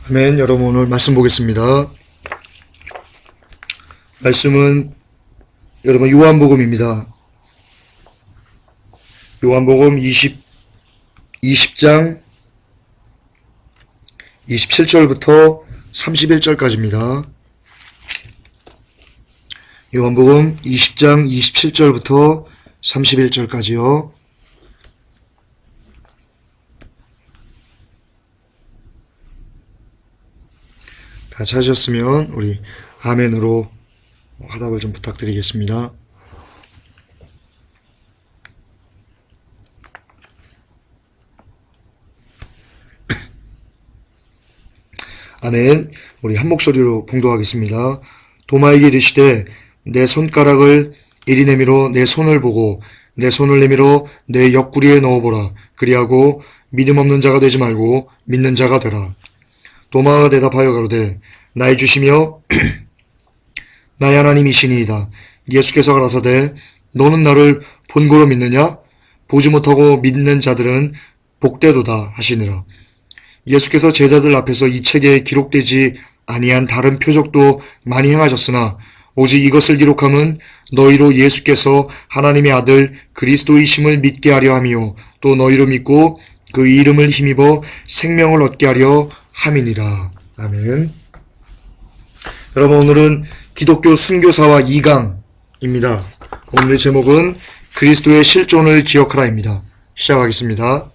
아멘. 여러분 오늘 말씀 보겠습니다. 말씀은 여러분 요한복음입니다. 요한복음 20장 27절부터 31절까지입니다. 요한복음 20장 27절부터 31절까지요. 다 찾으셨으면 우리 아멘으로 화답을 좀 부탁드리겠습니다. 아멘. 우리 한 목소리로 봉독하겠습니다. 도마에게 이르시되 내 손가락을 이리 내밀어 내 손을 보고 내 손을 내밀어 내 옆구리에 넣어보라. 그리하고 믿음 없는 자가 되지 말고 믿는 자가 되라. 도마가 대답하여 가로되 나의 주시며 나의 하나님이시니이다. 예수께서 가라사대 너는 나를 본고로 믿느냐? 보지 못하고 믿는 자들은 복되도다 하시니라. 예수께서 제자들 앞에서 이 책에 기록되지 아니한 다른 표적도 많이 행하셨으나 오직 이것을 기록함은 너희로 예수께서 하나님의 아들 그리스도이심을 믿게 하려 함이요 또 너희로 믿고 그 이름을 힘입어 생명을 얻게 하려 함이니라. 아멘. 여러분 오늘은 기독교 순교사와 2강입니다. 오늘의 제목은 그리스도의 실존을 기억하라입니다. 시작하겠습니다.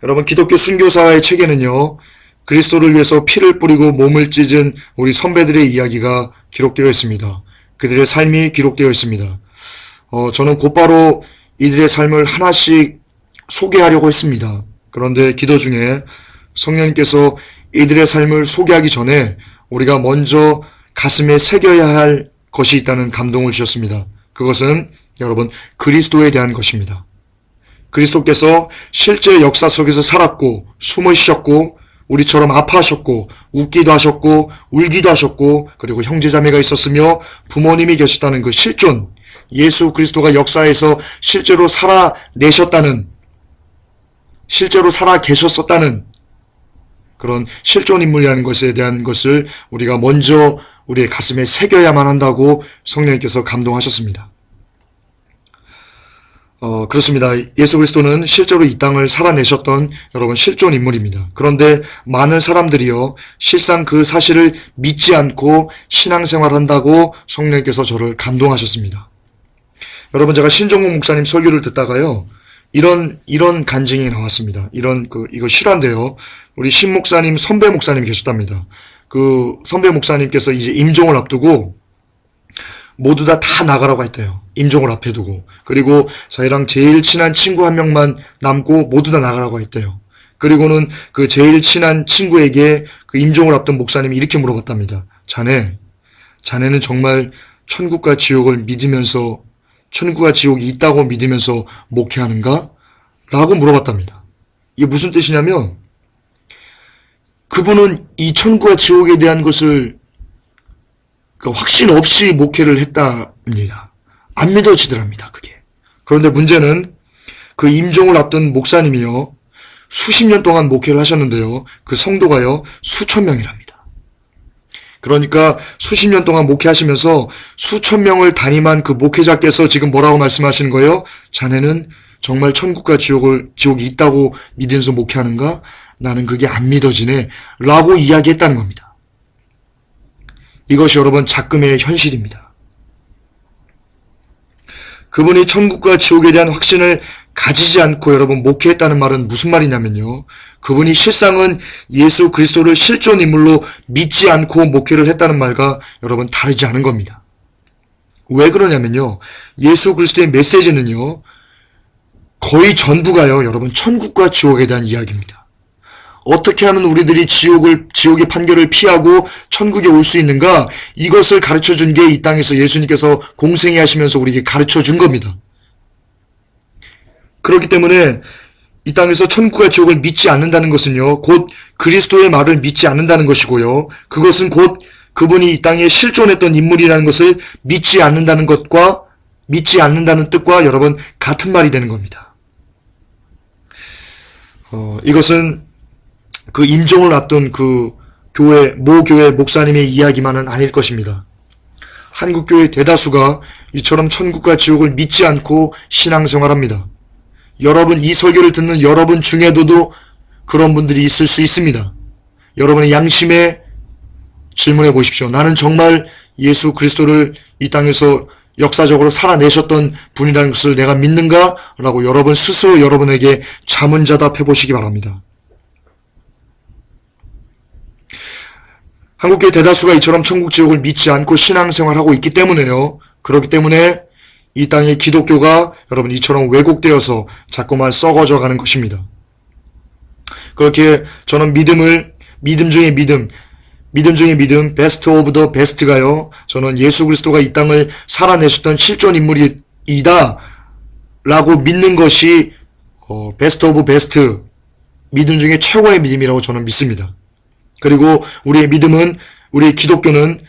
여러분 기독교 순교사의 책에는요. 그리스도를 위해서 피를 뿌리고 몸을 찢은 우리 선배들의 이야기가 기록되어 있습니다. 그들의 삶이 기록되어 있습니다. 저는 곧바로 이들의 삶을 하나씩 소개하려고 했습니다. 그런데 기도 중에 성령님께서 이들의 삶을 소개하기 전에 우리가 먼저 가슴에 새겨야 할 것이 있다는 감동을 주셨습니다. 그것은 여러분 그리스도에 대한 것입니다. 그리스도께서 실제 역사 속에서 살았고 숨을 쉬셨고 우리처럼 아파하셨고 웃기도 하셨고 울기도 하셨고 그리고 형제자매가 있었으며 부모님이 계셨다는 그 실존 예수 그리스도가 역사에서 실제로 살아내셨다는 실제로 살아 계셨었다는 그런 실존 인물이라는 것에 대한 것을 우리가 먼저 우리의 가슴에 새겨야만 한다고 성령님께서 감동하셨습니다. 그렇습니다. 예수 그리스도는 실제로 이 땅을 살아내셨던 여러분 실존 인물입니다. 그런데 많은 사람들이요 실상 그 사실을 믿지 않고 신앙생활 한다고 성령님께서 저를 감동하셨습니다. 여러분 제가 신종국 목사님 설교를 듣다가요 이런 간증이 나왔습니다. 이거 실화인데요. 우리 신 목사님, 선배 목사님이 계셨답니다. 그 선배 목사님께서 이제 임종을 앞두고 모두 다 나가라고 했대요. 임종을 앞에 두고. 그리고 저희랑 제일 친한 친구 한 명만 남고 모두 다 나가라고 했대요. 그리고는 그 제일 친한 친구에게 그 임종을 앞둔 목사님이 이렇게 물어봤답니다. 자네는 정말 천국과 지옥을 믿으면서 천국과 지옥이 있다고 믿으면서 목회하는가? 라고 물어봤답니다. 이게 무슨 뜻이냐면 그분은 이 천국과 지옥에 대한 것을 확신 없이 목회를 했답니다. 안 믿어지더랍니다. 그게. 그런데 문제는 그 임종을 앞둔 목사님이요. 수십 년 동안 목회를 하셨는데요. 그 성도가요. 수천 명이랍니다. 그러니까 수십 년 동안 목회하시면서 수천 명을 담임한 그 목회자께서 지금 뭐라고 말씀하시는 거예요? 자네는 정말 천국과 지옥이 있다고 믿으면서 목회하는가? 나는 그게 안 믿어지네. 라고 이야기했다는 겁니다. 이것이 여러분 작금의 현실입니다. 그분이 천국과 지옥에 대한 확신을 가지지 않고 여러분 목회했다는 말은 무슨 말이냐면요. 그분이 실상은 예수 그리스도를 실존 인물로 믿지 않고 목회를 했다는 말과 여러분 다르지 않은 겁니다. 왜 그러냐면요. 예수 그리스도의 메시지는요. 거의 전부가요. 여러분 천국과 지옥에 대한 이야기입니다. 어떻게 하면 우리들이 지옥의 판결을 피하고 천국에 올 수 있는가? 이것을 가르쳐 준 게 이 땅에서 예수님께서 공생애 하시면서 우리에게 가르쳐 준 겁니다. 그렇기 때문에 이 땅에서 천국과 지옥을 믿지 않는다는 것은요, 곧 그리스도의 말을 믿지 않는다는 것이고요. 그것은 곧 그분이 이 땅에 실존했던 인물이라는 것을 믿지 않는다는 것과 믿지 않는다는 뜻과 여러분 같은 말이 되는 겁니다. 이것은 그 임종을 앞둔 그 모 교회 목사님의 이야기만은 아닐 것입니다. 한국교회 대다수가 이처럼 천국과 지옥을 믿지 않고 신앙생활합니다. 여러분, 이 설교를 듣는 여러분 중에도 그런 분들이 있을 수 있습니다. 여러분의 양심에 질문해 보십시오. 나는 정말 예수 그리스도를 이 땅에서 역사적으로 살아내셨던 분이라는 것을 내가 믿는가? 라고 여러분 스스로 여러분에게 자문자답해 보시기 바랍니다. 한국교회 대다수가 이처럼 천국 지옥을 믿지 않고 신앙생활하고 있기 때문에요. 그렇기 때문에 이 땅의 기독교가 여러분 이처럼 왜곡되어서 자꾸만 썩어져 가는 것입니다. 그렇게 저는 믿음 중의 믿음, 베스트 오브 더 베스트가요. 저는 예수 그리스도가 이 땅을 살아내셨던 실존 인물이다 라고 믿는 것이 베스트 오브 베스트, 믿음 중에 최고의 믿음이라고 저는 믿습니다. 그리고 우리의 믿음은, 우리의 기독교는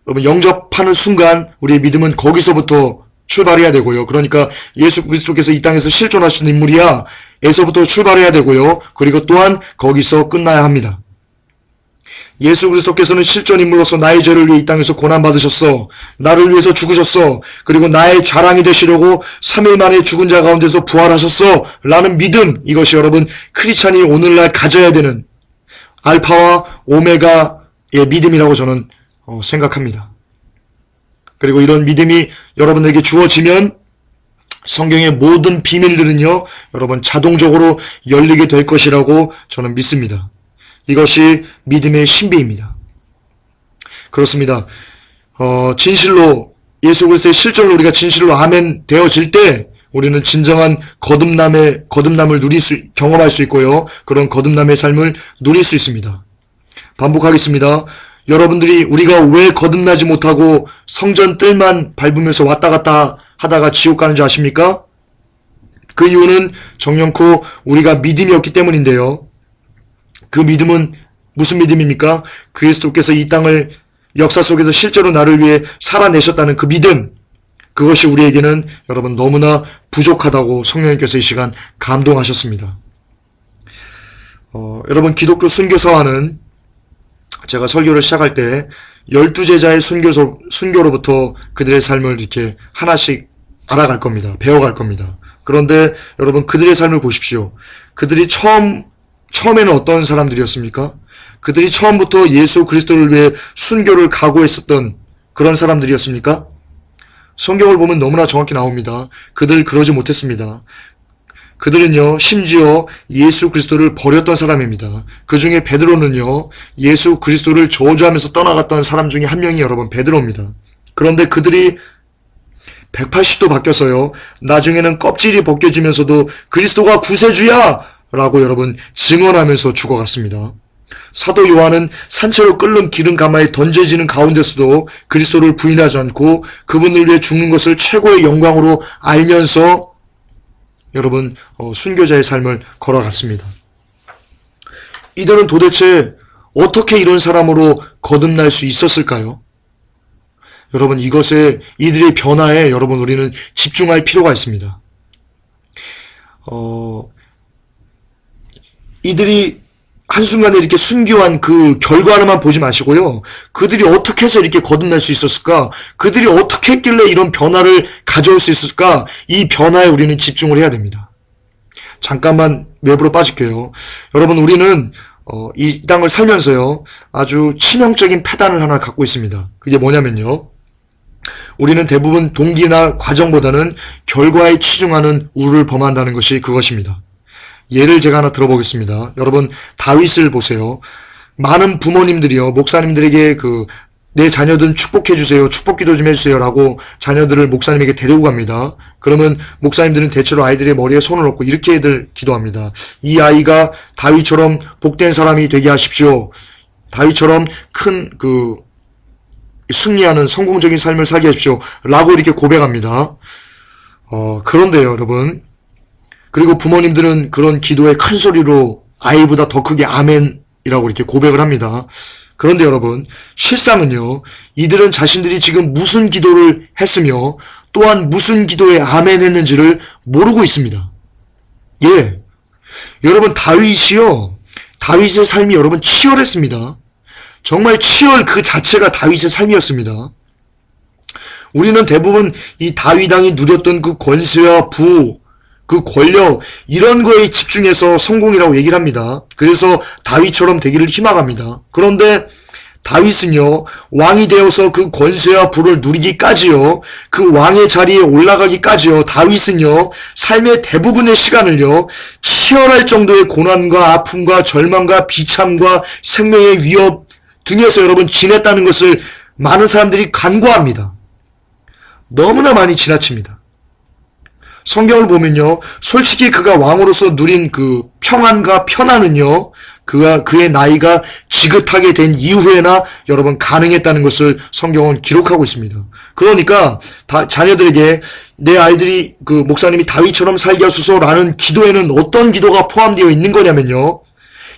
여러분 영접하는 순간 우리의 믿음은 거기서부터 출발해야 되고요. 그러니까 예수 그리스도께서 이 땅에서 실존하신 인물이야 에서부터 출발해야 되고요. 그리고 또한 거기서 끝나야 합니다. 예수 그리스도께서는 실존 인물로서 나의 죄를 위해 이 땅에서 고난받으셨어. 나를 위해서 죽으셨어. 그리고 나의 자랑이 되시려고 3일 만에 죽은 자 가운데서 부활하셨어. 라는 믿음, 이것이 여러분 크리스찬이 오늘날 가져야 되는 알파와 오메가의 믿음이라고 저는 생각합니다. 그리고 이런 믿음이 여러분에게 주어지면 성경의 모든 비밀들은요, 여러분 자동적으로 열리게 될 것이라고 저는 믿습니다. 이것이 믿음의 신비입니다. 그렇습니다. 진실로 예수 그리스도의 실존을 우리가 진실로 아멘 되어질 때 우리는 진정한 거듭남을 경험할 수 있고요. 그런 거듭남의 삶을 누릴 수 있습니다. 반복하겠습니다. 여러분들이 우리가 왜 거듭나지 못하고 성전 뜰만 밟으면서 왔다 갔다 하다가 지옥 가는 줄 아십니까? 그 이유는 정령코 우리가 믿음이 없기 때문인데요. 그 믿음은 무슨 믿음입니까? 그리스도께서 이 땅을 역사 속에서 실제로 나를 위해 살아내셨다는 그 믿음, 그것이 우리에게는 여러분 너무나 부족하다고 성령님께서 이 시간 감동하셨습니다. 여러분 기독교 순교서와는 제가 설교를 시작할 때 12제자의 순교로부터 그들의 삶을 이렇게 하나씩 알아갈 겁니다. 배워갈 겁니다. 그런데 여러분 그들의 삶을 보십시오. 그들이 처음에는 어떤 사람들이었습니까? 그들이 처음부터 예수 그리스도를 위해 순교를 각오했었던 그런 사람들이었습니까? 성경을 보면 너무나 정확히 나옵니다. 그들 그러지 못했습니다. 그들은요, 심지어 예수 그리스도를 버렸던 사람입니다. 그 중에 베드로는요, 예수 그리스도를 저주하면서 떠나갔던 사람 중에 한 명이 여러분 베드로입니다. 그런데 그들이 180도 바뀌었어요. 나중에는 껍질이 벗겨지면서도 그리스도가 구세주야! 라고 여러분 증언하면서 죽어갔습니다. 사도 요한은 산채로 끓는 기름 가마에 던져지는 가운데서도 그리스도를 부인하지 않고 그분을 위해 죽는 것을 최고의 영광으로 알면서 여러분 순교자의 삶을 걸어갔습니다. 이들은 도대체 어떻게 이런 사람으로 거듭날 수 있었을까요? 여러분 이들의 변화에 여러분 우리는 집중할 필요가 있습니다. 이들이 한순간에 이렇게 순교한 그 결과로만 보지 마시고요. 그들이 어떻게 해서 이렇게 거듭날 수 있었을까? 그들이 어떻게 했길래 이런 변화를 가져올 수 있었을까? 이 변화에 우리는 집중을 해야 됩니다. 잠깐만 외부로 빠질게요. 여러분 우리는 이 땅을 살면서요. 아주 치명적인 패단을 하나 갖고 있습니다. 그게 뭐냐면요. 우리는 대부분 동기나 과정보다는 결과에 치중하는 우를 범한다는 것이 그것입니다. 예를 제가 하나 들어보겠습니다. 여러분 다윗을 보세요. 많은 부모님들이요 목사님들에게 내 자녀들은 축복해주세요, 축복기도 좀 해주세요 라고 자녀들을 목사님에게 데리고 갑니다. 그러면 목사님들은 대체로 아이들의 머리에 손을 얹고 이렇게 기도합니다. 이 아이가 다윗처럼 복된 사람이 되게 하십시오. 다윗처럼 큰 승리하는 성공적인 삶을 살게 하십시오 라고 이렇게 고백합니다. 그런데요 여러분, 그리고 부모님들은 그런 기도에 큰 소리로 아이보다 더 크게 아멘이라고 이렇게 고백을 합니다. 그런데 여러분, 실상은요, 이들은 자신들이 지금 무슨 기도를 했으며 또한 무슨 기도에 아멘 했는지를 모르고 있습니다. 예. 여러분, 다윗이요, 다윗의 삶이 여러분 치열했습니다. 정말 치열 그 자체가 다윗의 삶이었습니다. 우리는 대부분 이 다윗 왕이 누렸던 그 권세와 부, 그 권력 이런 거에 집중해서 성공이라고 얘기를 합니다. 그래서 다윗처럼 되기를 희망합니다. 그런데 다윗은요, 왕이 되어서 그 권세와 부를 누리기까지요, 그 왕의 자리에 올라가기까지요, 다윗은요, 삶의 대부분의 시간을요, 치열할 정도의 고난과 아픔과 절망과 비참과 생명의 위협 등에서 여러분 지냈다는 것을 많은 사람들이 간과합니다. 너무나 많이 지나칩니다. 성경을 보면요, 솔직히 그가 왕으로서 누린 그 평안과 편안은요, 그의 나이가 지긋하게 된 이후에나 여러분 가능했다는 것을 성경은 기록하고 있습니다. 그러니까 자녀들에게 내 아이들이 그 목사님이 다윗처럼 살게 하소서라는 기도에는 어떤 기도가 포함되어 있는 거냐면요,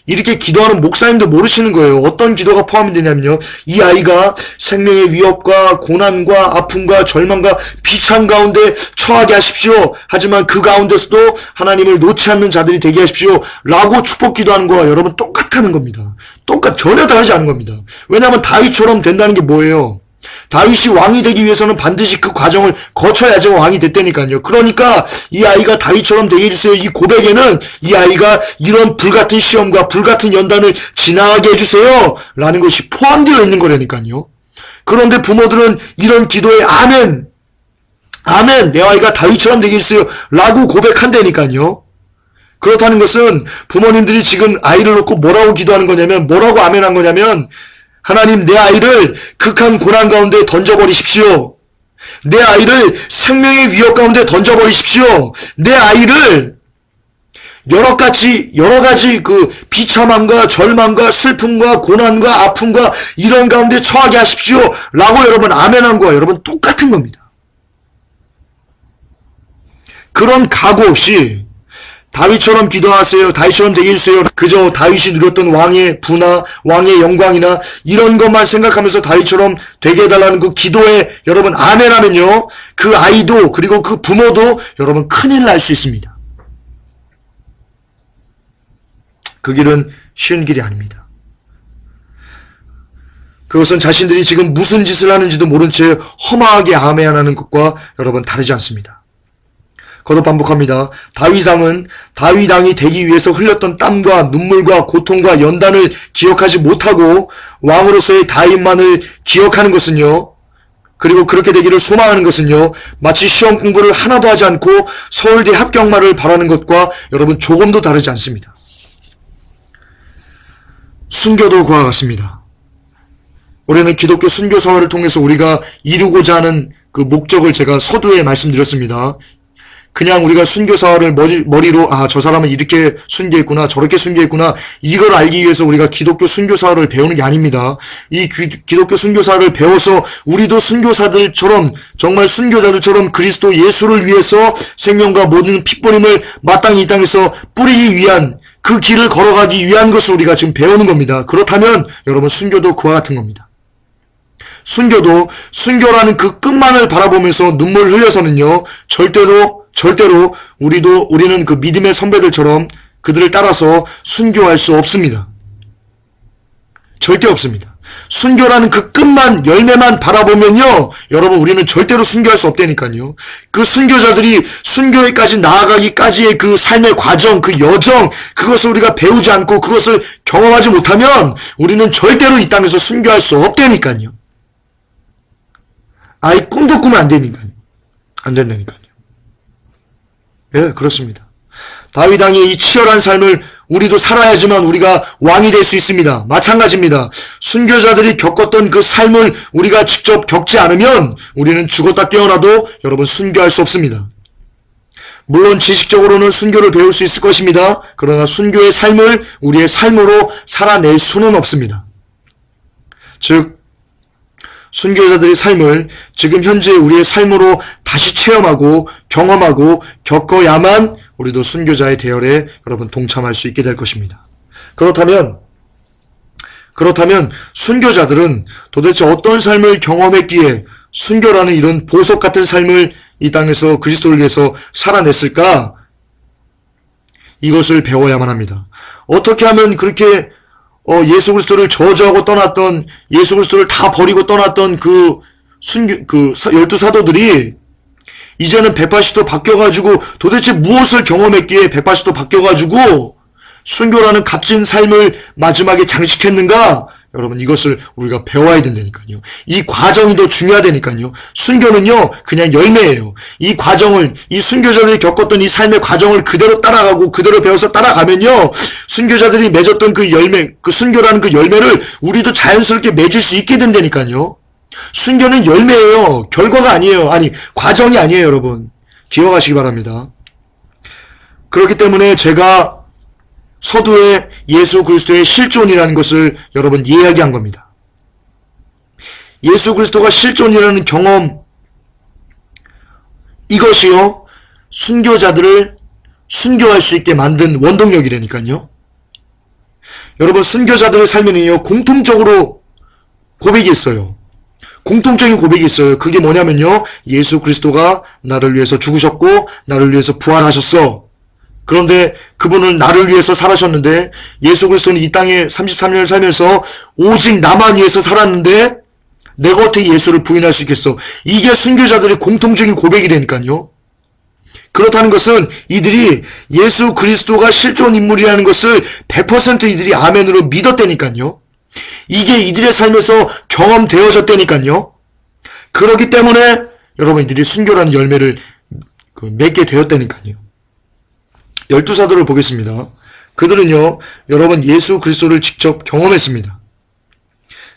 이렇게 기도하는 목사님도 모르시는 거예요. 어떤 기도가 포함이 되냐면요, 이 아이가 생명의 위협과 고난과 아픔과 절망과 비참 가운데 처하게 하십시오. 하지만 그 가운데서도 하나님을 놓지 않는 자들이 되게 하십시오. 라고 축복 기도하는 거와 여러분 똑같다는 겁니다. 전혀 다르지 않은 겁니다. 왜냐하면 다윗처럼 된다는 게 뭐예요? 다윗이 왕이 되기 위해서는 반드시 그 과정을 거쳐야지 왕이 됐다니까요. 그러니까 이 아이가 다윗처럼 되게 해주세요. 이 고백에는 이 아이가 이런 불같은 시험과 불같은 연단을 지나가게 해주세요 라는 것이 포함되어 있는 거라니까요. 그런데 부모들은 이런 기도에 아멘, 아멘, 내 아이가 다윗처럼 되게 해주세요 라고 고백한다니까요. 그렇다는 것은 부모님들이 지금 아이를 놓고 뭐라고 기도하는 거냐면, 뭐라고 아멘한 거냐면, 하나님, 내 아이를 극한 고난 가운데 던져버리십시오. 내 아이를 생명의 위협 가운데 던져버리십시오. 내 아이를 여러 가지 그 비참함과 절망과 슬픔과 고난과 아픔과 이런 가운데 처하게 하십시오. 라고 여러분 아멘한 거와 여러분 똑같은 겁니다. 그런 각오 없이 다윗처럼 기도하세요, 다윗처럼 되게 해주세요, 그저 다윗이 누렸던 왕의 부나 왕의 영광이나 이런 것만 생각하면서 다윗처럼 되게 해달라는 그 기도에 여러분 아멘하면요, 그 아이도 그리고 그 부모도 여러분 큰일 날 수 있습니다. 그 길은 쉬운 길이 아닙니다. 그것은 자신들이 지금 무슨 짓을 하는지도 모른 채 허망하게 아멘하는 것과 여러분 다르지 않습니다. 거듭 반복합니다. 다윗 왕이 되기 위해서 흘렸던 땀과 눈물과 고통과 연단을 기억하지 못하고 왕으로서의 다윗만을 기억하는 것은요, 그리고 그렇게 되기를 소망하는 것은요, 마치 시험 공부를 하나도 하지 않고 서울대 합격만을 바라는 것과 여러분 조금도 다르지 않습니다. 순교도 그와 같습니다. 올해는 기독교 순교사활을 통해서 우리가 이루고자 하는 그 목적을 제가 서두에 말씀드렸습니다. 그냥 우리가 순교사활을 머리로 저 사람은 이렇게 순교했구나, 저렇게 순교했구나, 이걸 알기 위해서 우리가 기독교 순교사활을 배우는 게 아닙니다. 이 기독교 순교사활을 배워서 우리도 순교사들처럼, 정말 순교자들처럼 그리스도 예수를 위해서 생명과 모든 핏부림을 마땅히 이 땅에서 뿌리기 위한, 그 길을 걸어가기 위한 것을 우리가 지금 배우는 겁니다. 그렇다면 여러분 순교도 그와 같은 겁니다. 순교라는 그 끝만을 바라보면서 눈물 흘려서는요, 절대로 우리는 그 믿음의 선배들처럼 그들을 따라서 순교할 수 없습니다. 절대 없습니다. 순교라는 그 끝만, 열매만 바라보면요, 여러분 우리는 절대로 순교할 수 없다니까요. 그 순교자들이 순교에까지 나아가기까지의 그 삶의 과정, 그 여정, 그것을 우리가 배우지 않고 그것을 경험하지 못하면 우리는 절대로 이 땅에서 순교할 수 없다니까요. 아예 꿈도 꾸면 안 된다니까요. 예, 그렇습니다. 다윗 왕의 이 치열한 삶을 우리도 살아야지만 우리가 왕이 될 수 있습니다. 마찬가지입니다. 순교자들이 겪었던 그 삶을 우리가 직접 겪지 않으면 우리는 죽었다 깨어나도 여러분 순교할 수 없습니다. 물론 지식적으로는 순교를 배울 수 있을 것입니다. 그러나 순교의 삶을 우리의 삶으로 살아낼 수는 없습니다. 즉, 순교자들의 삶을 지금 현재 우리의 삶으로 다시 체험하고 경험하고 겪어야만 우리도 순교자의 대열에 여러분 동참할 수 있게 될 것입니다. 그렇다면 순교자들은 도대체 어떤 삶을 경험했기에 순교라는 이런 보석 같은 삶을 이 땅에서 그리스도를 위해서 살아냈을까? 이것을 배워야만 합니다. 어떻게 하면 그렇게 예수 그리스도를 저주하고 떠났던, 예수 그리스도를 다 버리고 떠났던 그 12사도들이 이제는 180도 바뀌어가지고 도대체 무엇을 경험했기에 180도 바뀌어가지고 순교라는 값진 삶을 마지막에 장식했는가? 여러분, 이것을 우리가 배워야 된다니까요. 이 과정이 더 중요하다니까요. 순교는요, 그냥 열매예요. 이 과정을, 이 순교자들이 겪었던 이 삶의 과정을 그대로 따라가고 그대로 배워서 따라가면요, 순교자들이 맺었던 그 열매, 그 순교라는 그 열매를 우리도 자연스럽게 맺을 수 있게 된다니까요. 순교는 열매예요. 결과가 아니에요. 아니, 과정이 아니에요, 여러분. 기억하시기 바랍니다. 그렇기 때문에 제가 서두에 예수 그리스도의 실존이라는 것을 여러분 이야기한 겁니다. 예수 그리스도가 실존이라는 경험, 이것이요, 순교자들을 순교할 수 있게 만든 원동력이라니까요. 여러분, 순교자들의 삶에는요, 공통적으로 고백이 있어요. 공통적인 고백이 있어요. 그게 뭐냐면요, 예수 그리스도가 나를 위해서 죽으셨고 나를 위해서 부활하셨어. 그런데 그분은 나를 위해서 살아셨는데, 예수 그리스도는 이 땅에 33년을 살면서 오직 나만 위해서 살았는데 내가 어떻게 예수를 부인할 수 있겠어? 이게 순교자들의 공통적인 고백이라니까요. 그렇다는 것은 이들이 예수 그리스도가 실존 인물이라는 것을 100% 이들이 아멘으로 믿었다니까요. 이게 이들의 삶에서 경험되어졌다니까요. 그렇기 때문에 여러분, 이들이 순교라는 열매를 맺게 되었다니까요. 12사도를 보겠습니다. 그들은요, 여러분, 예수 그리스도를 직접 경험했습니다.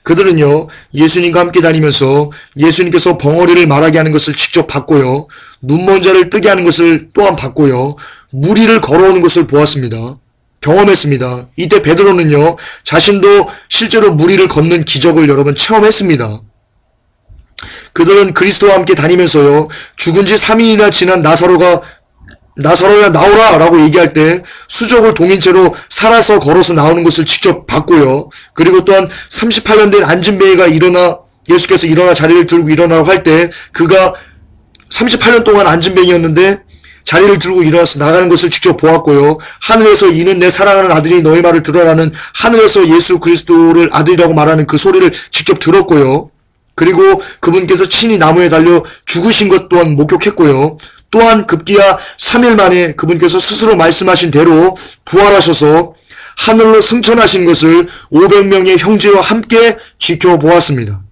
그들은요, 예수님과 함께 다니면서 예수님께서 벙어리를 말하게 하는 것을 직접 봤고요, 눈먼 자를 뜨게 하는 것을 또한 봤고요, 무리를 걸어오는 것을 보았습니다. 경험했습니다. 이때 베드로는요, 자신도 실제로 무리를 걷는 기적을 여러분 체험했습니다. 그들은 그리스도와 함께 다니면서요, 죽은 지 3일이나 지난 나사로야 나오라 라고 얘기할 때 수족을 동인 채로 살아서 걸어서 나오는 것을 직접 봤고요. 그리고 또한 38년 된 안진뱅이가 예수께서 일어나 자리를 들고 일어나라고 할 때 그가 38년 동안 안진뱅이였는데 자리를 들고 일어나서 나가는 것을 직접 보았고요. 하늘에서 이는 내 사랑하는 아들이 너희 말을 들어라는, 하늘에서 예수 그리스도를 아들이라고 말하는 그 소리를 직접 들었고요. 그리고 그분께서 친히 나무에 달려 죽으신 것 또한 목격했고요. 또한 급기야 3일 만에 그분께서 스스로 말씀하신 대로 부활하셔서 하늘로 승천하신 것을 500명의 형제와 함께 지켜보았습니다.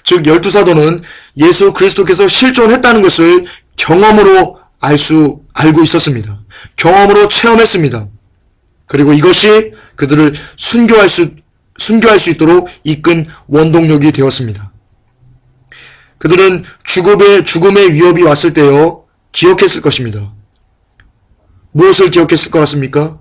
즉 12사도는 예수 그리스도께서 실존했다는 것을 경험으로 알고 있었습니다. 경험으로 체험했습니다. 그리고 이것이 그들을 순교할 수 있도록 이끈 원동력이 되었습니다. 그들은 죽음의 위협이 왔을 때요, 기억했을 것입니다. 무엇을 기억했을 것 같습니까?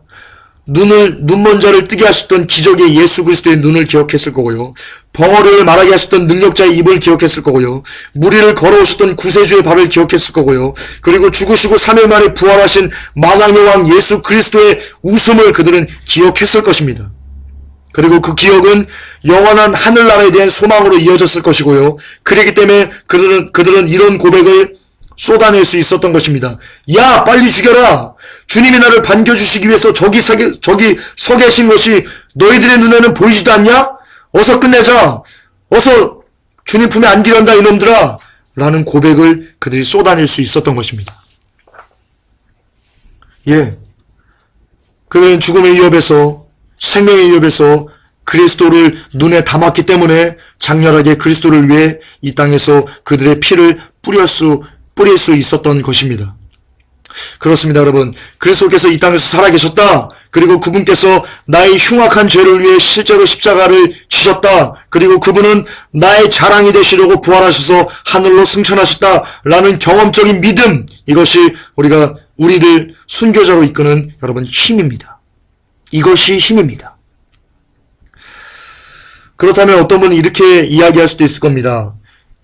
눈먼 자를 뜨게 하셨던 기적의 예수 그리스도의 눈을 기억했을 거고요. 벙어리를 말하게 하셨던 능력자의 입을 기억했을 거고요. 무리를 걸어오셨던 구세주의 발을 기억했을 거고요. 그리고 죽으시고 3일 만에 부활하신 만왕의 왕 예수 그리스도의 웃음을 그들은 기억했을 것입니다. 그리고 그 기억은 영원한 하늘나라에 대한 소망으로 이어졌을 것이고요. 그렇기 때문에 그들은 이런 고백을 쏟아낼 수 있었던 것입니다. 야, 빨리 죽여라! 주님이 나를 반겨주시기 위해서 저기 서 계신 것이 너희들의 눈에는 보이지도 않냐? 어서 끝내자! 어서 주님 품에 안기란다, 이놈들아! 라는 고백을 그들이 쏟아낼 수 있었던 것입니다. 예. 그들은 죽음의 위협에서, 생명의 위협에서 그리스도를 눈에 담았기 때문에 장렬하게 그리스도를 위해 이 땅에서 그들의 피를 뿌릴 수 있었던 것입니다. 그렇습니다, 여러분. 그리스도께서 이 땅에서 살아계셨다. 그리고 그분께서 나의 흉악한 죄를 위해 실제로 십자가를 지셨다. 그리고 그분은 나의 자랑이 되시려고 부활하셔서 하늘로 승천하셨다. 라는 경험적인 믿음, 이것이 우리를 순교자로 이끄는 여러분 힘입니다. 이것이 힘입니다. 그렇다면 어떤 분은 이렇게 이야기할 수도 있을 겁니다.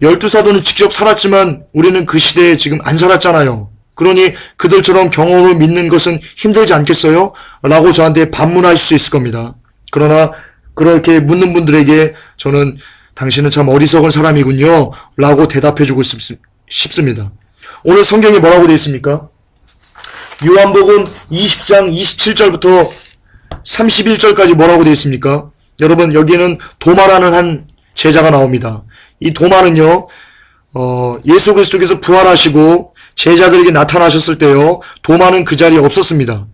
12사도는 직접 살았지만 우리는 그 시대에 지금 안 살았잖아요. 그러니 그들처럼 경험을 믿는 것은 힘들지 않겠어요? 라고 저한테 반문하실 수 있을 겁니다. 그러나 그렇게 묻는 분들에게 저는 당신은 참 어리석은 사람이군요 라고 대답해주고 싶습니다. 오늘 성경에 뭐라고 되어 있습니까? 요한복음 20장 27절부터 31절까지 뭐라고 되어 있습니까? 여러분, 여기에는 도마라는 한 제자가 나옵니다. 이 도마는요, 예수 그리스도께서 부활하시고 제자들에게 나타나셨을 때요, 도마는 그 자리에 없었습니다.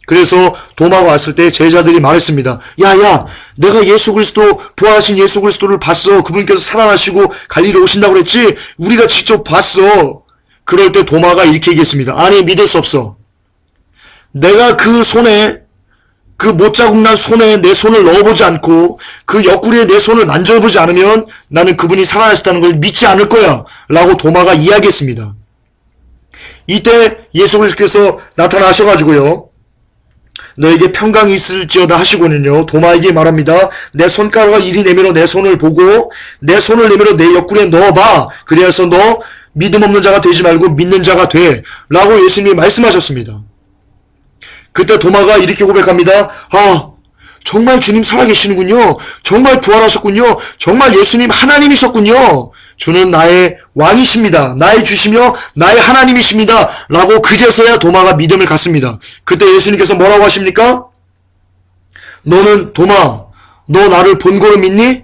그래서 도마가 왔을 때 제자들이 말했습니다. 야, 내가 예수 그리스도, 부활하신 예수 그리스도를 봤어. 그분께서 살아나시고 갈릴리 오신다고 그랬지? 우리가 직접 봤어. 그럴 때 도마가 이렇게 얘기했습니다. 아니, 믿을 수 없어. 내가 그 손에, 그 못자국 난 손에 내 손을 넣어보지 않고 그 옆구리에 내 손을 만져보지 않으면 나는 그분이 살아나셨다는 걸 믿지 않을 거야. 라고 도마가 이야기했습니다. 이때 예수 그리스도께서 나타나셔가지고요, 너에게 평강이 있을지어다 하시고는요, 도마에게 말합니다. 내 손가락을 이리 내밀어 내 손을 보고 내 손을 내밀어 내 옆구리에 넣어봐. 그래서 너 믿음 없는 자가 되지 말고 믿는 자가 돼. 라고 예수님이 말씀하셨습니다. 그때 도마가 이렇게 고백합니다. 아, 정말 주님 살아계시는군요. 정말 부활하셨군요. 정말 예수님 하나님이셨군요. 주는 나의 왕이십니다. 나의 주시며 나의 하나님이십니다. 라고 그제서야 도마가 믿음을 갖습니다. 그때 예수님께서 뭐라고 하십니까? 너는 도마, 너 나를 본고로 믿니?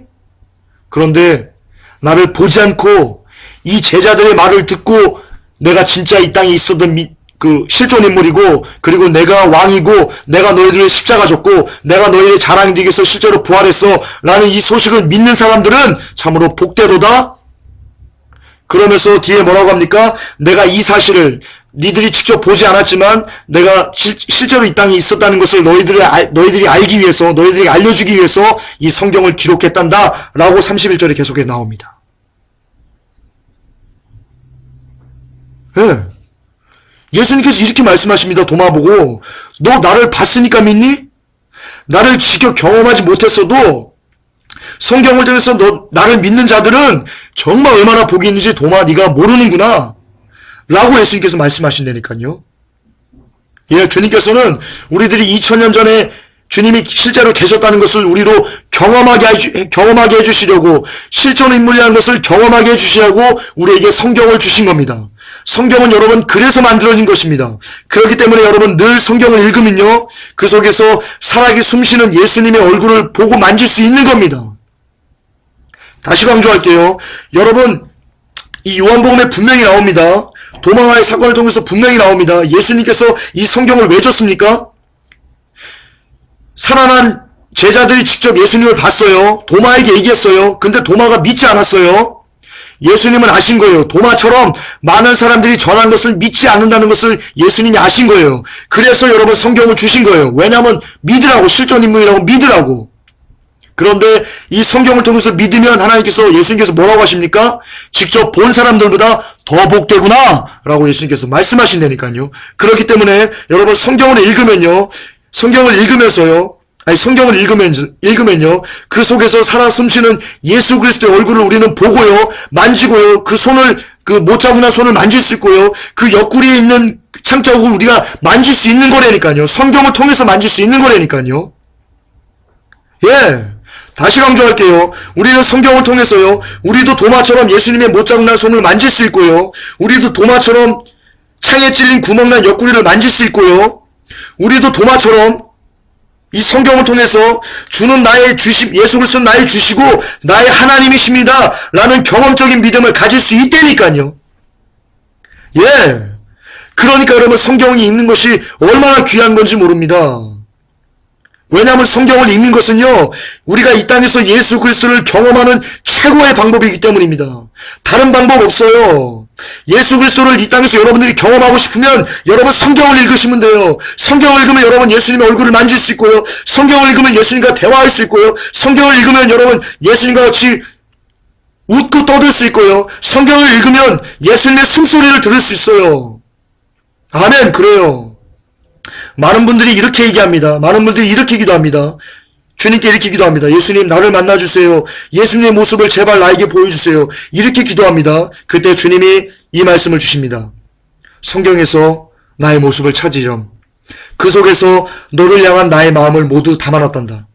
그런데 나를 보지 않고 이 제자들의 말을 듣고 내가 진짜 이 땅에 있었던 그 실존 인물이고, 그리고 내가 왕이고, 내가 너희들을 십자가 졌고, 내가 너희의 자랑이 되기 위해서 실제로 부활했어 라는 이 소식을 믿는 사람들은 참으로 복되도다. 그러면서 뒤에 뭐라고 합니까? 내가 이 사실을 니들이 직접 보지 않았지만 내가 실제로 이 땅에 있었다는 것을 너희들이 알기 위해서, 너희들이 알려주기 위해서 이 성경을 기록했단다 라고 31절에 계속해 나옵니다. 예. 예수님께서 이렇게 말씀하십니다. 도마 보고, 너 나를 봤으니까 믿니? 나를 직접 경험하지 못했어도 성경을 통해서 너 나를 믿는 자들은 정말 얼마나 복이 있는지 도마 네가 모르는구나 라고 예수님께서 말씀하신다니까요. 예, 주님께서는 우리들이 2000년 전에 주님이 실제로 계셨다는 것을 우리로 경험하게 해주시려고, 실존 인물이라는 것을 경험하게 해주시려고 우리에게 성경을 주신 겁니다. 성경은 여러분 그래서 만들어진 것입니다. 그렇기 때문에 여러분 늘 성경을 읽으면요, 그 속에서 살아계 숨쉬는 예수님의 얼굴을 보고 만질 수 있는 겁니다. 다시 강조할게요. 여러분, 이 요한복음에 분명히 나옵니다. 도마와의 사건을 통해서 분명히 나옵니다. 예수님께서 이 성경을 왜 줬습니까? 살아난 제자들이 직접 예수님을 봤어요. 도마에게 얘기했어요. 근데 도마가 믿지 않았어요. 예수님은 아신 거예요. 도마처럼 많은 사람들이 전한 것을 믿지 않는다는 것을 예수님이 아신 거예요. 그래서 여러분 성경을 주신 거예요. 왜냐하면 믿으라고, 실존 인물이라고 믿으라고. 그런데 이 성경을 통해서 믿으면 하나님께서, 예수님께서 뭐라고 하십니까? 직접 본 사람들보다 더 복되구나 라고 예수님께서 말씀하신다니까요. 그렇기 때문에 여러분 성경을 읽으면요, 성경을 읽으면요, 그 속에서 살아 숨쉬는 예수 그리스도의 얼굴을 우리는 보고요, 만지고요, 그 손을, 그 못자국난 손을 만질 수 있고요, 그 옆구리에 있는 창자국을 우리가 만질 수 있는 거라니까요. 성경을 통해서 만질 수 있는 거라니까요. 예. 다시 강조할게요. 우리는 성경을 통해서요, 우리도 도마처럼 예수님의 못자국난 손을 만질 수 있고요, 우리도 도마처럼 창에 찔린 구멍난 옆구리를 만질 수 있고요, 우리도 도마처럼 이 성경을 통해서 주는 나의 주심, 예수 그리스도는 나의 주시고 나의 하나님이십니다 라는 경험적인 믿음을 가질 수 있다니까요. 예. 그러니까 여러분 성경이 읽는 것이 얼마나 귀한 건지 모릅니다. 왜냐하면 성경을 읽는 것은요, 우리가 이 땅에서 예수 그리스도를 경험하는 최고의 방법이기 때문입니다. 다른 방법 없어요. 예수 그리스도를 이 땅에서 여러분들이 경험하고 싶으면 여러분 성경을 읽으시면 돼요. 성경을 읽으면 여러분 예수님의 얼굴을 만질 수 있고요, 성경을 읽으면 예수님과 대화할 수 있고요, 성경을 읽으면 여러분 예수님과 같이 웃고 떠들 수 있고요, 성경을 읽으면 예수님의 숨소리를 들을 수 있어요. 아멘. 그래요. 많은 분들이 이렇게 얘기합니다. 많은 분들이 이렇게 기도합니다. 주님께 이렇게 기도합니다. 예수님, 나를 만나주세요. 예수님의 모습을 제발 나에게 보여주세요. 이렇게 기도합니다. 그때 주님이 이 말씀을 주십니다. 성경에서 나의 모습을 찾으렴. 그 속에서 너를 향한 나의 마음을 모두 담아놨단다.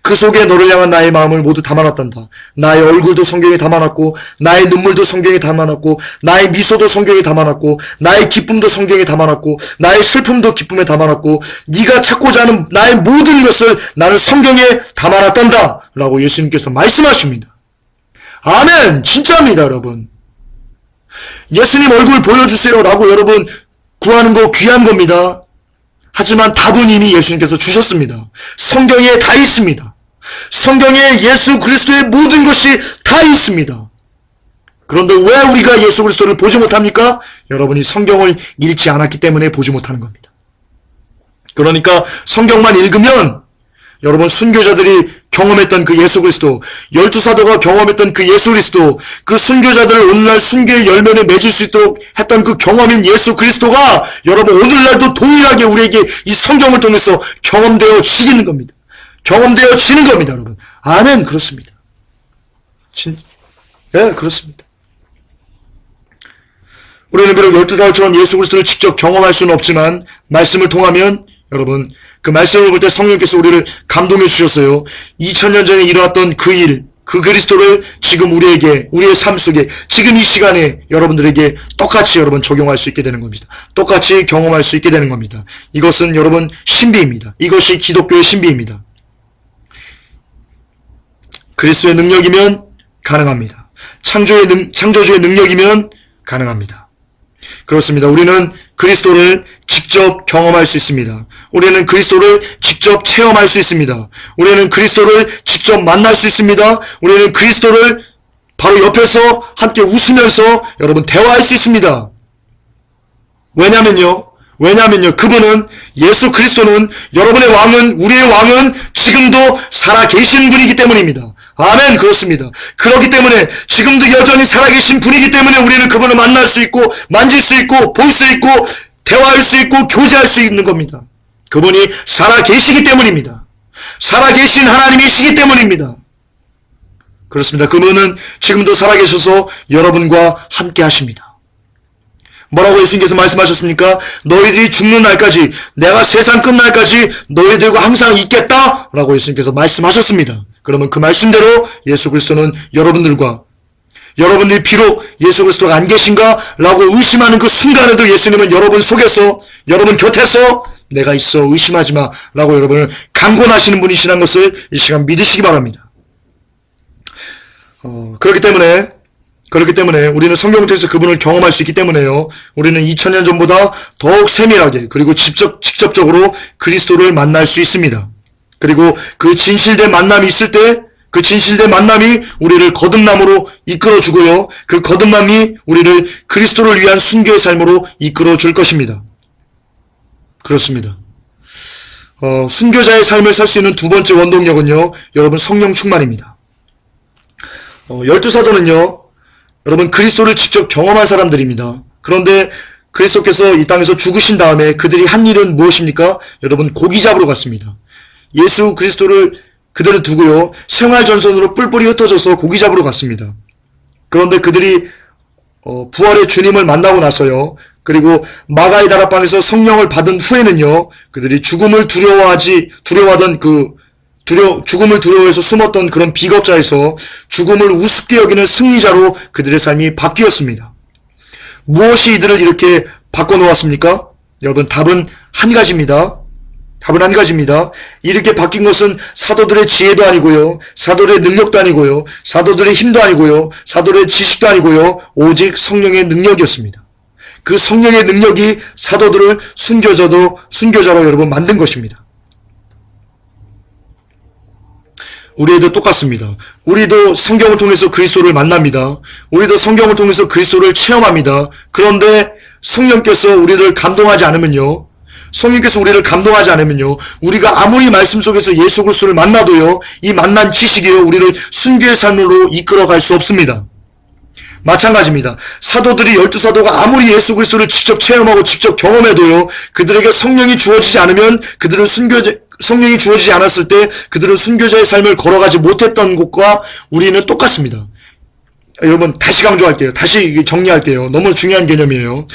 그 속에 너를 향한 나의 마음을 모두 담아놨단다. 나의 얼굴도 성경에 담아놨고, 나의 눈물도 성경에 담아놨고, 나의 미소도 성경에 담아놨고, 나의 기쁨도 성경에 담아놨고, 나의 슬픔도 기쁨에 담아놨고, 네가 찾고자 하는 나의 모든 것을 나는 성경에 담아놨단다 라고 예수님께서 말씀하십니다. 아멘. 진짜입니다, 여러분. 예수님 얼굴 보여주세요 라고 여러분 구하는 거 귀한 겁니다. 하지만 답은 이미 예수님께서 주셨습니다. 성경에 다 있습니다. 성경에 예수 그리스도의 모든 것이 다 있습니다. 그런데 왜 우리가 예수 그리스도를 보지 못합니까? 여러분이 성경을 읽지 않았기 때문에 보지 못하는 겁니다. 그러니까 성경만 읽으면 여러분 순교자들이 경험했던 그 예수 그리스도, 12사도가 경험했던 그 예수 그리스도, 그 순교자들을 오늘날 순교의 열매를 맺을 수 있도록 했던 그 경험인 예수 그리스도가 여러분 오늘날도 동일하게 우리에게 이 성경을 통해서 경험되어지는 겁니다. 경험되어지는 겁니다, 여러분. 아멘. 그렇습니다. 네, 그렇습니다. 우리는 비록 12사도처럼 예수 그리스도를 직접 경험할 수는 없지만 말씀을 통하면 여러분 그 말씀을 볼 때 성령께서 우리를 감동해 주셨어요. 2000년 전에 일어났던 그 일, 그 그리스도를 지금 우리에게, 우리의 삶 속에, 지금 이 시간에 여러분들에게 똑같이 여러분 적용할 수 있게 되는 겁니다. 똑같이 경험할 수 있게 되는 겁니다. 이것은 여러분 신비입니다. 이것이 기독교의 신비입니다. 그리스도의 능력이면 가능합니다. 창조주의 능력이면 가능합니다. 그렇습니다. 우리는 그리스도를 직접 경험할 수 있습니다. 우리는 그리스도를 직접 체험할 수 있습니다. 우리는 그리스도를 직접 만날 수 있습니다. 우리는 그리스도를 바로 옆에서 함께 웃으면서 여러분 대화할 수 있습니다. 왜냐면요. 그분은 예수 그리스도는 여러분의 왕은, 우리의 왕은 지금도 살아계신 분이기 때문입니다. 아멘. 그렇습니다. 그렇기 때문에 지금도 여전히 살아계신 분이기 때문에 우리는 그분을 만날 수 있고 만질 수 있고 볼 수 있고 대화할 수 있고 교제할 수 있는 겁니다. 그분이 살아계시기 때문입니다. 살아계신 하나님이시기 때문입니다. 그렇습니다. 그분은 지금도 살아계셔서 여러분과 함께 하십니다. 뭐라고 예수님께서 말씀하셨습니까? 너희들이 죽는 날까지, 내가 세상 끝날까지 너희들과 항상 있겠다 라고 예수님께서 말씀하셨습니다. 그러면 그 말씀대로 예수 그리스도는 여러분들이 비록 예수 그리스도가 안 계신가? 라고 의심하는 그 순간에도 예수님은 여러분 속에서, 여러분 곁에서 내가 있어 의심하지 마 라고 여러분을 강권하시는 분이시라는 것을 이 시간 믿으시기 바랍니다. 그렇기 때문에 우리는 성경을 통해서 그분을 경험할 수 있기 때문에요. 우리는 2000년 전보다 더욱 세밀하게 그리고 직접적으로 그리스도를 만날 수 있습니다. 그리고 그 진실된 만남이 있을 때 그 진실된 만남이 우리를 거듭남으로 이끌어주고요. 그 거듭남이 우리를 그리스도를 위한 순교의 삶으로 이끌어줄 것입니다. 그렇습니다. 순교자의 삶을 살 수 있는 두 번째 원동력은요. 여러분 성령 충만입니다. 12사도는요. 여러분 그리스도를 직접 경험한 사람들입니다. 그런데 그리스도께서 이 땅에서 죽으신 다음에 그들이 한 일은 무엇입니까? 여러분 고기 잡으러 갔습니다. 예수 그리스도를 그대로 두고요. 생활전선으로 뿔뿔이 흩어져서 고기 잡으러 갔습니다. 그런데 그들이 부활의 주님을 만나고 나서요. 그리고 마가의 다락방에서 성령을 받은 후에는요. 그들이 죽음을 죽음을 두려워해서 숨었던 그런 비겁자에서 죽음을 우습게 여기는 승리자로 그들의 삶이 바뀌었습니다. 무엇이 이들을 이렇게 바꿔놓았습니까? 여러분 답은 한 가지입니다. 이렇게 바뀐 것은 사도들의 지혜도 아니고요. 사도들의 능력도 아니고요. 사도들의 힘도 아니고요. 사도들의 지식도 아니고요. 오직 성령의 능력이었습니다. 그 성령의 능력이 사도들을 순교자로 여러분 만든 것입니다. 우리도 똑같습니다. 우리도 성경을 통해서 그리스도를 만납니다. 우리도 성경을 통해서 그리스도를 체험합니다. 그런데 성령께서 우리를 감동하지 않으면요. 우리가 아무리 말씀 속에서 예수 그리스도를 만나도요. 이 만난 지식이요. 우리를 순교의 삶으로 이끌어갈 수 없습니다. 마찬가지입니다. 사도들이 12사도가 아무리 예수 그리스도를 직접 체험하고 직접 경험해도요. 그들에게 성령이 주어지지 않으면 성령이 주어지지 않았을 때 그들은 순교자의 삶을 걸어가지 못했던 것과 우리는 똑같습니다. 여러분 다시 강조할게요. 다시 정리할게요. 너무 중요한 개념이에요.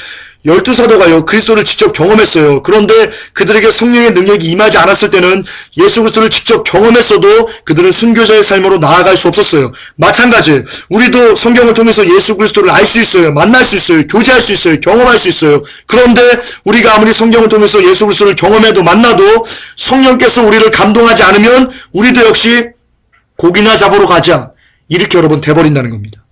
12사도가요, 그리스도를 직접 경험했어요. 그런데 그들에게 성령의 능력이 임하지 않았을 때는 예수 그리스도를 직접 경험했어도 그들은 순교자의 삶으로 나아갈 수 없었어요. 마찬가지, 우리도 성경을 통해서 예수 그리스도를 알 수 있어요. 만날 수 있어요. 교제할 수 있어요. 경험할 수 있어요. 그런데 우리가 아무리 성경을 통해서 예수 그리스도를 경험해도 만나도 성령께서 우리를 감동하지 않으면 우리도 역시 고기나 잡으러 가자, 이렇게 여러분 돼버린다는 겁니다.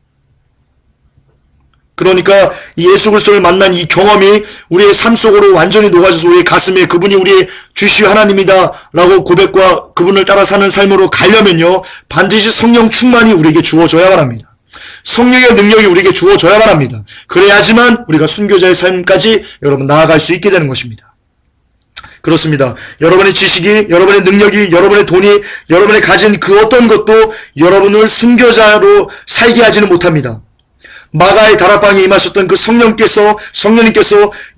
그러니까 예수 그리스도를 만난 이 경험이 우리의 삶 속으로 완전히 녹아져서 우리의 가슴에 그분이 우리의 주시오 하나님이다 라고 고백과 그분을 따라 사는 삶으로 가려면요, 반드시 성령 충만이 우리에게 주어져야만 합니다. 성령의 능력이 우리에게 주어져야만 합니다. 그래야지만 우리가 순교자의 삶까지 여러분 나아갈 수 있게 되는 것입니다. 그렇습니다. 여러분의 지식이, 여러분의 능력이, 여러분의 돈이, 여러분의 가진 그 어떤 것도 여러분을 순교자로 살게 하지는 못합니다. 마가의 다락방에 임하셨던 그 성령님께서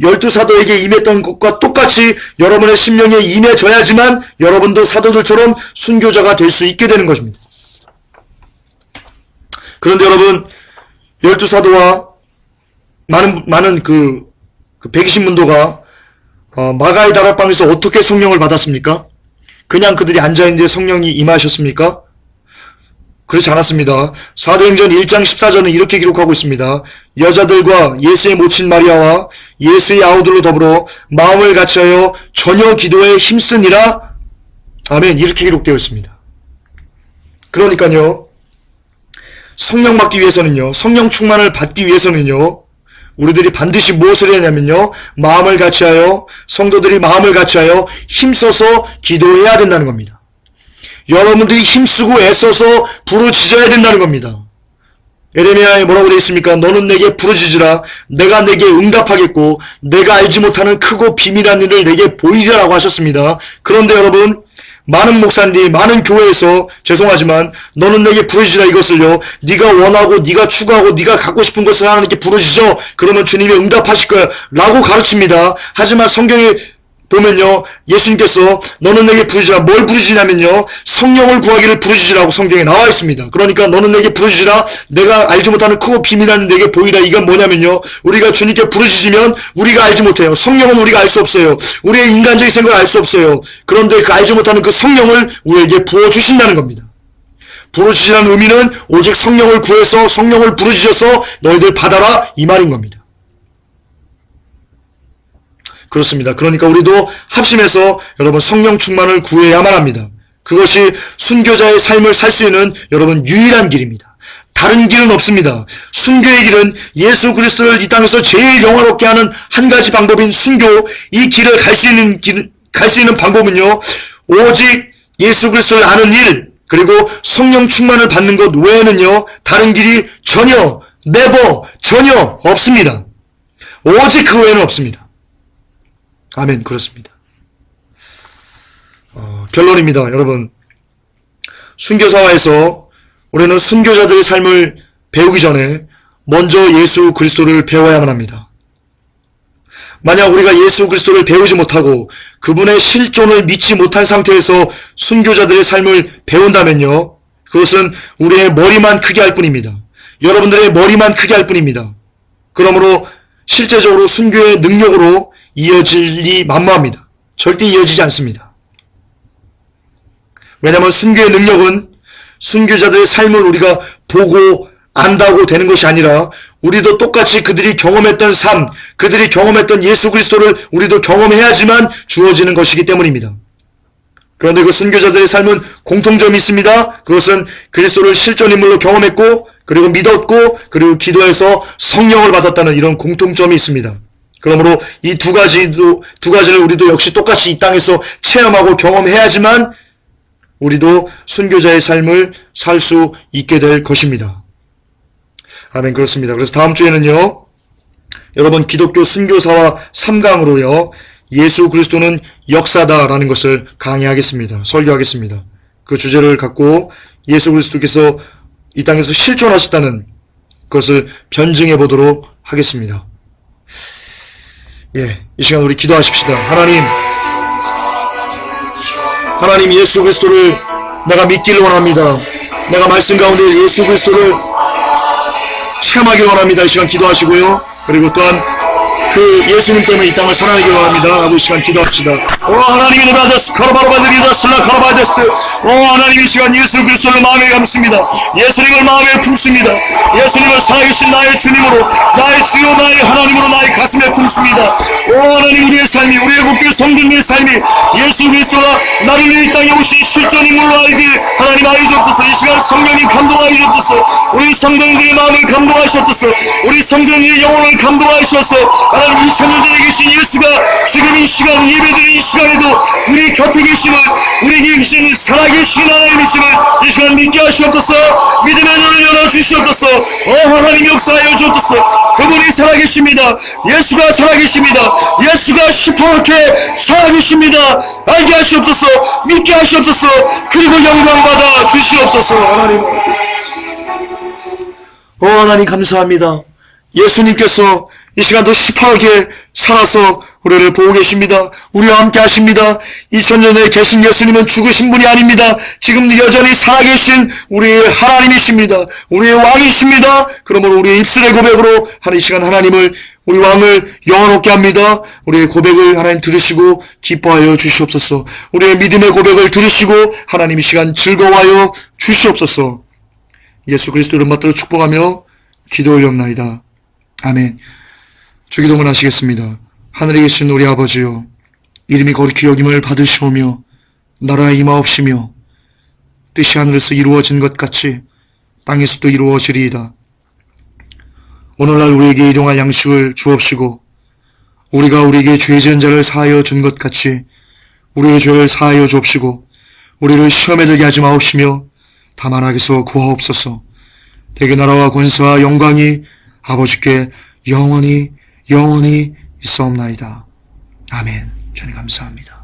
12사도에게 임했던 것과 똑같이 여러분의 심령에 임해져야지만 여러분도 사도들처럼 순교자가 될 수 있게 되는 것입니다. 그런데 여러분, 12사도와 많은 그 120문도가 마가의 다락방에서 어떻게 성령을 받았습니까? 그냥 그들이 앉아있는데 성령이 임하셨습니까? 그렇지 않았습니다. 사도행전 1장 14절은 이렇게 기록하고 있습니다. 여자들과 예수의 모친 마리아와 예수의 아우들로 더불어 마음을 같이하여 전혀 기도에 힘쓰니라. 아멘. 이렇게 기록되어 있습니다. 그러니까요, 성령 받기 위해서는요, 성령 충만을 받기 위해서는요, 우리들이 반드시 무엇을 해야 하냐면요, 마음을 같이하여, 성도들이 마음을 같이하여 힘써서 기도해야 된다는 겁니다. 여러분들이 힘쓰고 애써서 부르짖어야 된다는 겁니다. 에레미야에 뭐라고 되어 있습니까? 너는 내게 부르짖으라. 내가 내게 응답하겠고 내가 알지 못하는 크고 비밀한 일을 내게 보이리라고 하셨습니다. 그런데 여러분, 많은 목사님들이 많은 교회에서 죄송하지만 너는 내게 부르짖으라 이것을요, 네가 원하고 네가 추구하고 네가 갖고 싶은 것을 하나님께 부르짖어. 그러면 주님이 응답하실 거야 라고 가르칩니다. 하지만 성경에 보면요, 예수님께서 너는 내게 부르짖으라, 뭘 부르짖냐면요, 성령을 구하기를 부르짖으라고 성경에 나와 있습니다. 그러니까 너는 내게 부르짖으라, 내가 알지 못하는 크고 비밀한 내게 보이라. 이건 뭐냐면요, 우리가 주님께 부르짖으면 우리가 알지 못해요. 성령은 우리가 알 수 없어요. 우리의 인간적인 생각을 알 수 없어요. 그런데 그 알지 못하는 그 성령을 우리에게 부어주신다는 겁니다. 부르짖으라는 의미는 오직 성령을 구해서 성령을 부르짖어서 너희들 받아라, 이 말인 겁니다. 그렇습니다. 그러니까 우리도 합심해서 여러분 성령 충만을 구해야만 합니다. 그것이 순교자의 삶을 살 수 있는 여러분 유일한 길입니다. 다른 길은 없습니다. 순교의 길은 예수 그리스도를 이 땅에서 제일 영화롭게 하는 한 가지 방법인 순교, 이 길을 갈 수 있는 방법은요, 오직 예수 그리스도를 아는 일, 그리고 성령 충만을 받는 것 외에는요, 다른 길이 전혀 없습니다. 오직 그 외에는 없습니다. 아멘. 그렇습니다. 결론입니다. 여러분, 순교사화에서 우리는 순교자들의 삶을 배우기 전에 먼저 예수 그리스도를 배워야만 합니다. 만약 우리가 예수 그리스도를 배우지 못하고 그분의 실존을 믿지 못한 상태에서 순교자들의 삶을 배운다면요, 그것은 우리의 머리만 크게 할 뿐입니다. 여러분들의 머리만 크게 할 뿐입니다. 그러므로 실제적으로 순교의 능력으로 이어질리 만무합니다. 절대 이어지지 않습니다. 왜냐하면 순교의 능력은 순교자들의 삶을 우리가 보고 안다고 되는 것이 아니라 우리도 똑같이 그들이 경험했던 삶, 그들이 경험했던 예수 그리스도를 우리도 경험해야지만 주어지는 것이기 때문입니다. 그런데 그 순교자들의 삶은 공통점이 있습니다. 그것은 그리스도를 실존 인물로 경험했고, 그리고 믿었고, 그리고 기도해서 성령을 받았다는 이런 공통점이 있습니다. 그러므로 이 두 가지를 우리도 역시 똑같이 이 땅에서 체험하고 경험해야지만 우리도 순교자의 삶을 살 수 있게 될 것입니다. 아멘. 그렇습니다. 그래서 다음 주에는요, 여러분, 기독교 순교사와 3강으로요, 예수 그리스도는 역사다라는 것을 강의하겠습니다. 설교하겠습니다. 그 주제를 갖고 예수 그리스도께서 이 땅에서 실존하셨다는 것을 변증해 보도록 하겠습니다. 이 시간 우리 기도하십시다. 하나님, 예수 그리스도를 내가 믿기를 원합니다. 내가 말씀 가운데 예수 그리스도를 체험하기를 원합니다. 이 시간 기도하시고요. 그리고 또한 그 예수님 때문에 이 땅을 살아내기 원합니다. 라고 이 시간 기도합시다. 하나님의 노라데스 카라바라바드리다 슬라 카라바데스. 하나님 이 시간 예수 그리스도를 마음에 감습니다. 예수님을 마음에 품습니다. 예수님을 살아계신 나의 주님으로, 나의 주요 나의 하나님으로 나의 가슴에 품습니다. 하나님, 우리의 삶이, 우리의 국교 성도님의 삶이 예수 그리스도가 나를 위해 이 땅에 오신 실존 인물로 알게 하나님 알려 주옵소서. 이 시간 성령님 감동하여 주옵소서. 우리 성도님들의 마음을 감동하셨소서. 우리 성도님의 영혼을 감동하셔서 하나님 2000년 전에 계신 예수가 지금 이 시간 예배드리는 이 시간에도 우리 곁에 계심을, 우리에게 계신 살아계신 하나님이심을 이 시간 믿게 하시옵소서. 믿음의 눈을 열어주시옵소서. 하나님 역사하여 주옵소서. 그분이 살아계십니다. 예수가 살아계십니다. 예수가 시퍼렇게 살아계십니다. 알게 하시옵소서. 믿게 하시옵소서. 그리고 영광받아 주시옵소서. 하나님, 하나님 감사합니다. 예수님께서 이 시간도 시퍼렇게 살아서 우리를 보고 계십니다. 우리와 함께 하십니다. 2000년 전에 계신 예수님은 죽으신 분이 아닙니다. 지금 여전히 살아계신 우리의 하나님이십니다. 우리의 왕이십니다. 그러므로 우리의 입술의 고백으로 하는 이 시간 하나님을, 우리 왕을 영원롭게 합니다. 우리의 고백을 하나님 들으시고 기뻐하여 주시옵소서. 우리의 믿음의 고백을 들으시고 하나님 이 시간 즐거워하여 주시옵소서. 예수 그리스도 이름 받들어 축복하며 기도 올렸나이다. 아멘. 주기도문 하시겠습니다. 하늘에 계신 우리 아버지여, 이름이 거룩히 여김을 받으시오며 나라의 임하옵시며 뜻이 하늘에서 이루어진 것 같이 땅에서도 이루어지리이다. 오늘날 우리에게 일용할 양식을 주옵시고 우리가 우리에게 죄 지은 자를 사하여 준 것 같이 우리의 죄를 사하여 주옵시고 우리를 시험에 들게 하지 마옵시며 다만 악에서 구하옵소서. 대개 나라와 권세와 영광이 아버지께 영원히 있사옵나이다. 아멘. 주님 감사합니다.